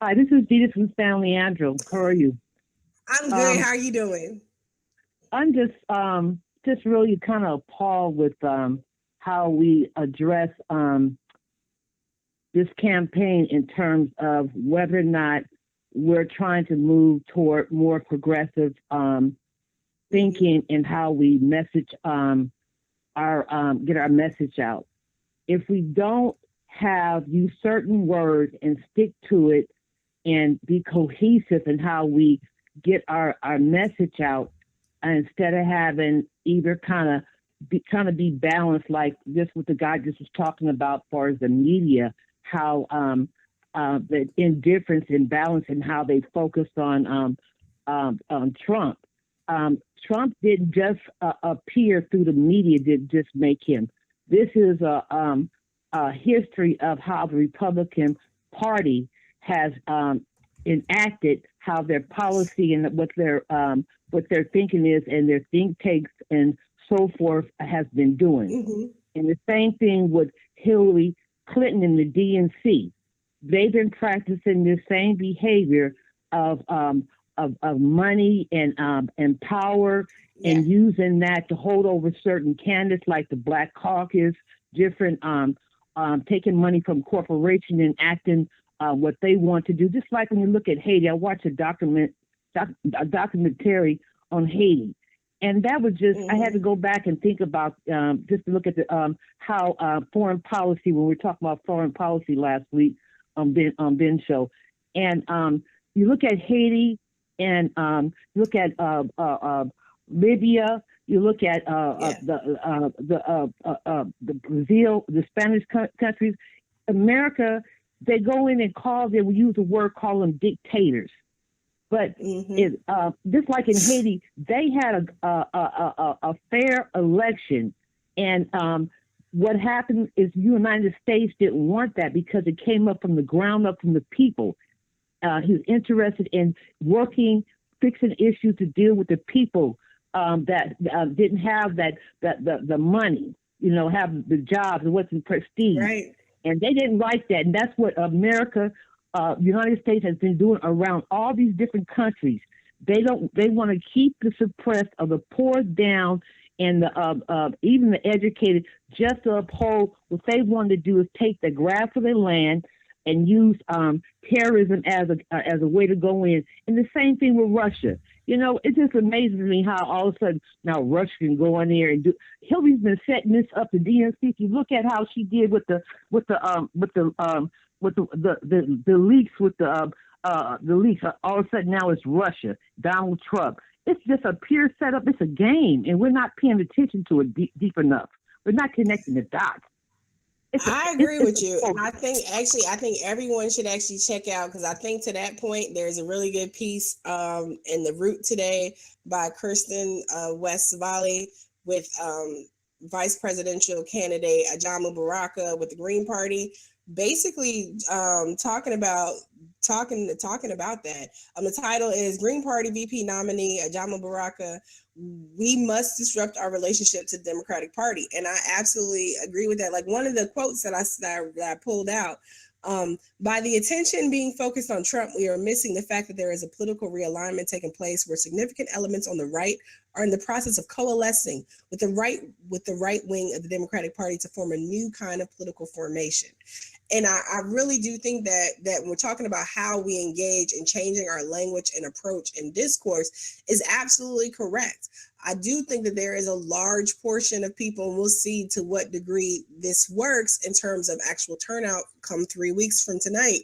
Hi, this is Dita from Stanley Andrew. How are you? I'm good. Um, How are you doing? I'm just really kind of appalled with how we address this campaign in terms of whether or not we're trying to move toward more progressive Hmm. thinking and how we message our get our message out. If we don't have use certain words and stick to it and be cohesive in how we get our message out instead of having either kind of be balanced like just what the guy just was talking about as far as the media, how the indifference and balance and how they focused on Trump. Trump didn't just appear through the media, did just make him. This is a history of how the Republican Party has enacted how their policy and what their thinking is and their think tanks and so forth has been doing. Hmm. And the same thing with Hillary Clinton and the DNC. They've been practicing this same behavior of money and power Yeah. and using that to hold over certain candidates like the Black Caucus, different taking money from corporation and acting what they want to do. Just like when you look at Haiti, I watched a documentary on Haiti, and that was just I had to Hmm. go back and think about just to look at the how foreign policy when we were talking about foreign policy last week on Ben show, and you look at Haiti and look at Libya. You look at Yeah. the Brazil, the Spanish countries. America, they go in and call them. We use the word call them dictators. But Hmm. just like in Haiti, they had a fair election, and what happened is the United States didn't want that because it came up from the ground up from the people. He was interested in working, fixing issues to deal with the people that didn't have the money, have the jobs and what's the prestige, Right. and they didn't like that, and that's what America, United States, has been doing around all these different countries. They don't. They want to keep the suppressed of the poor down. And even the educated, just to uphold what they want to do is take the grab for their land and use terrorism as a way to go in. And the same thing with Russia. It just amazes me how all of a sudden now Russia can go in there and do. Hillary's been setting this up. The DNC. If you look at how she did with the the leaks with the leaks. All of a sudden now it's Russia. Donald Trump. It's just a pure setup. It's a game, and we're not paying attention to it deep enough. We're not connecting the dots. It's a I it's, agree it's with a you. And program. I think everyone should actually check out because I think to that point, there's a really good piece in The Root today by Kirsten West Valley with vice presidential candidate Ajamu Baraka with the Green Party, basically talking about that. The title is Green Party VP nominee Ajamu Baraka. We must disrupt our relationship to the Democratic Party, and I absolutely agree with that. Like one of the quotes that I pulled out. By the attention being focused on Trump, we are missing the fact that there is a political realignment taking place where significant elements on the right are in the process of coalescing with the right wing of the Democratic Party to form a new kind of political formation. And I really do think that when we're talking about how we engage in changing our language and approach and discourse is absolutely correct. I do think that there is a large portion of people, and we'll see to what degree this works in terms of actual turnout come 3 weeks from tonight.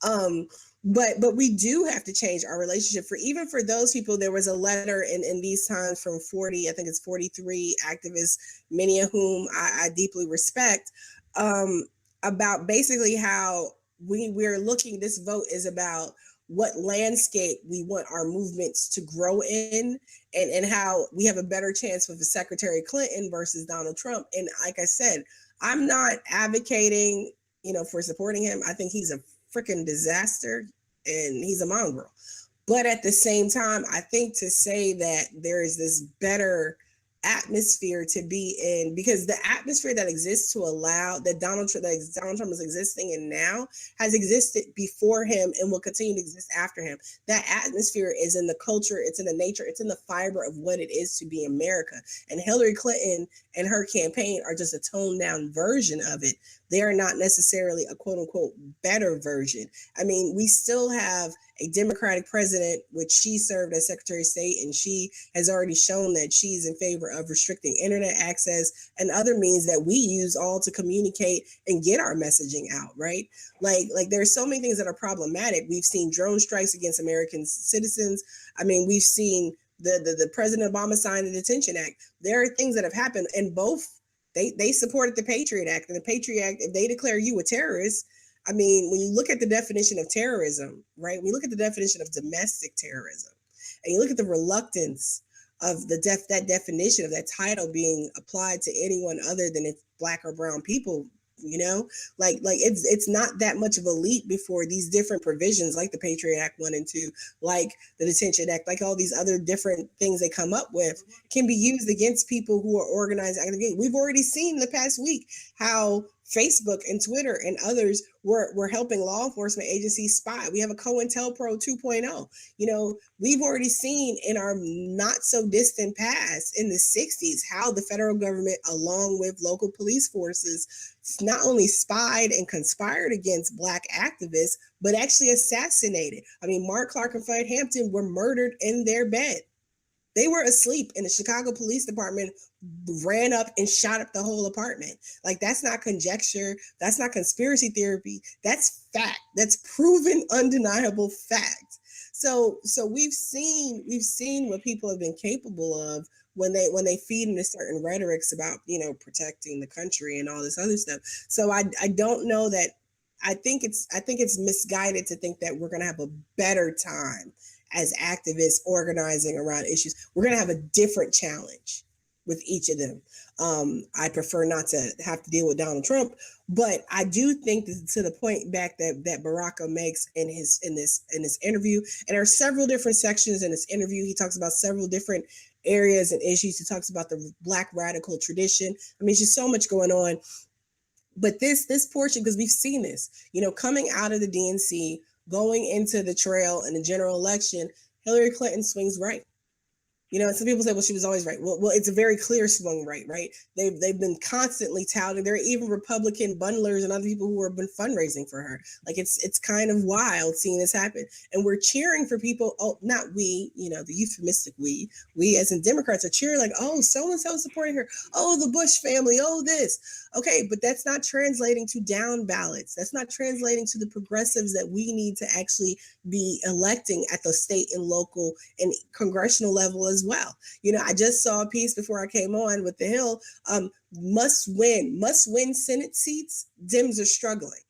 Um, but we do have to change our relationship for even for those people. There was a letter in these times from 40, I think it's 43 activists, many of whom I deeply respect, um, about basically how we're looking. This vote is about what landscape we want our movements to grow in, and how we have a better chance with the Secretary Clinton versus Donald Trump. And like I said, I'm not advocating, for supporting him. I think he's a freaking disaster and he's a mongrel. But at the same time, I think to say that there is this better atmosphere to be in, because the atmosphere that exists to allow that Donald Trump is existing in now has existed before him and will continue to exist after him. That atmosphere is in the culture, it's in the nature, it's in the fiber of what it is to be America. And Hillary Clinton and her campaign are just a toned down version of it. They are not necessarily a quote unquote better version. I mean, we still have a Democratic president, which she served as Secretary of State, and she has already shown that she's in favor of restricting internet access and other means that we use all to communicate and get our messaging out, right? Like there's so many things that are problematic. We've seen drone strikes against American citizens. I mean, we've seen the President Obama sign the Detention Act. There are things that have happened, and both they supported the Patriot Act. And the Patriot Act, if they declare you a terrorist, I mean, when you look at the definition of terrorism, right? When you look at the definition of domestic terrorism, and you look at the reluctance of that definition of that title being applied to anyone other than it's Black or brown people, you know, like it's not that much of a leap before these different provisions, like the Patriot Act 1 and 2, like the Detention Act, like all these other different things they come up with, can be used against people who are organized. We've already seen in the past week how Facebook and Twitter and others were helping law enforcement agencies spy. We have a COINTELPRO 2.0. You know, we've already seen in our not so distant past in the 60s how the federal government, along with local police forces, not only spied and conspired against Black activists, but actually assassinated. I mean, Mark Clark and Fred Hampton were murdered in their bed. They were asleep, and the Chicago Police Department ran up and shot up the whole apartment. Like, that's not conjecture. That's not conspiracy theory. That's fact. That's proven, undeniable fact. So we've seen what people have been capable of when they feed into certain rhetorics about, you know, protecting the country and all this other stuff. So I don't know that. I think it's misguided to think that we're going to have a better time as activists organizing around issues. We're going to have a different challenge with each of them. I prefer not to have to deal with Donald Trump, but I do think that, to the point back that Baraka makes in this interview, and there are several different sections in this interview. He talks about several different areas and issues. He talks about the Black radical tradition. I mean, there's just so much going on. But this portion, because we've seen this, you know, coming out of the DNC, going into the trail in the general election, Hillary Clinton swings right. You know, some people say, well, she was always right. Well, it's a very clear swing right? They've been constantly touting. There are even Republican bundlers and other people who have been fundraising for her. Like, it's kind of wild seeing this happen. And we're cheering for people. Oh, not we, you know, the euphemistic we as in Democrats are cheering like, oh, so-and-so supporting her. Oh, the Bush family. Oh, this. Okay, but that's not translating to down ballots. That's not translating to the progressives that we need to actually be electing at the state and local and congressional level as well. You know, I just saw a piece before I came on with The Hill. Must win Senate seats. Dems are struggling.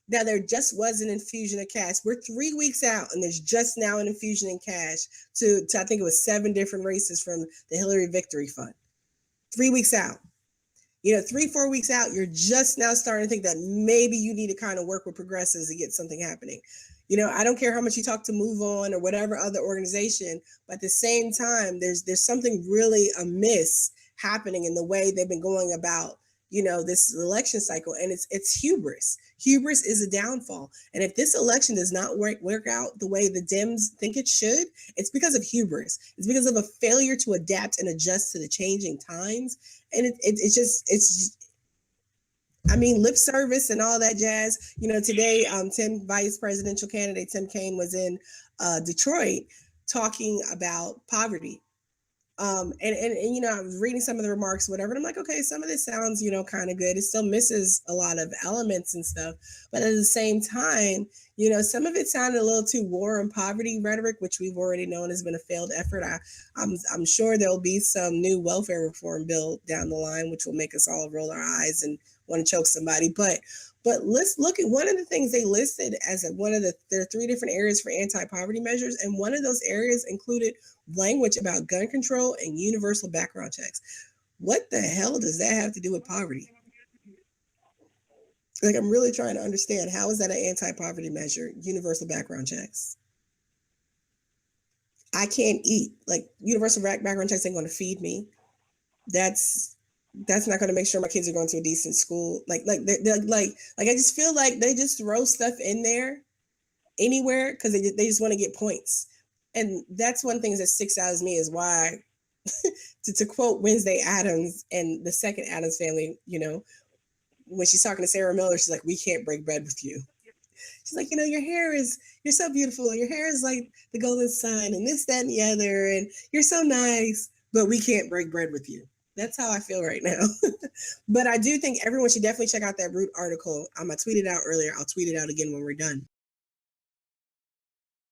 Now, there just was an infusion of cash. We're 3 weeks out, and there's just now an infusion in cash to I think it was 7 different races from the Hillary Victory Fund. 3 weeks out. You know, 3-4 weeks out, you're just now starting to think that maybe you need to kind of work with progressives to get something happening. You know, I don't care how much you talk to Move On or whatever other organization, but at the same time, there's something really amiss happening in the way they've been going about, you know, this election cycle. And it's hubris. Hubris is a downfall. And if this election does not work out the way the Dems think it should, it's because of hubris. It's because of a failure to adapt and adjust to the changing times. And it's just I mean, lip service and all that jazz. You know, today, vice presidential candidate Tim Kaine was in Detroit talking about poverty. And you know, I was reading some of the remarks, whatever, and I'm like, okay, some of this sounds, you know, kind of good. It still misses a lot of elements and stuff, but at the same time, you know, some of it sounded a little too war and poverty rhetoric, which we've already known has been a failed effort. I'm sure there'll be some new welfare reform bill down the line, which will make us all roll our eyes and want to choke somebody. But let's look at one of the things they listed as there are 3 different areas for anti-poverty measures, and one of those areas included language about gun control and universal background checks. What the hell does that have to do with poverty? Like, I'm really trying to understand, how is that an anti-poverty measure, universal background checks? I can't eat. Like, universal background checks ain't going to feed me. that's not going to make sure my kids are going to a decent school. Like I just feel like they just throw stuff in there anywhere because they just want to get points. And that's one thing that sticks out as me is why, to quote Wednesday Addams and the second Addams family, you know, when she's talking to Sarah Miller, she's like, we can't break bread with you. She's like, you know, you're so beautiful. Your hair is like the golden sun and this, that, and the other. And you're so nice, but we can't break bread with you. That's how I feel right now. But I do think everyone should definitely check out that Root article. I tweeted it out earlier. I'll tweet it out again when we're done.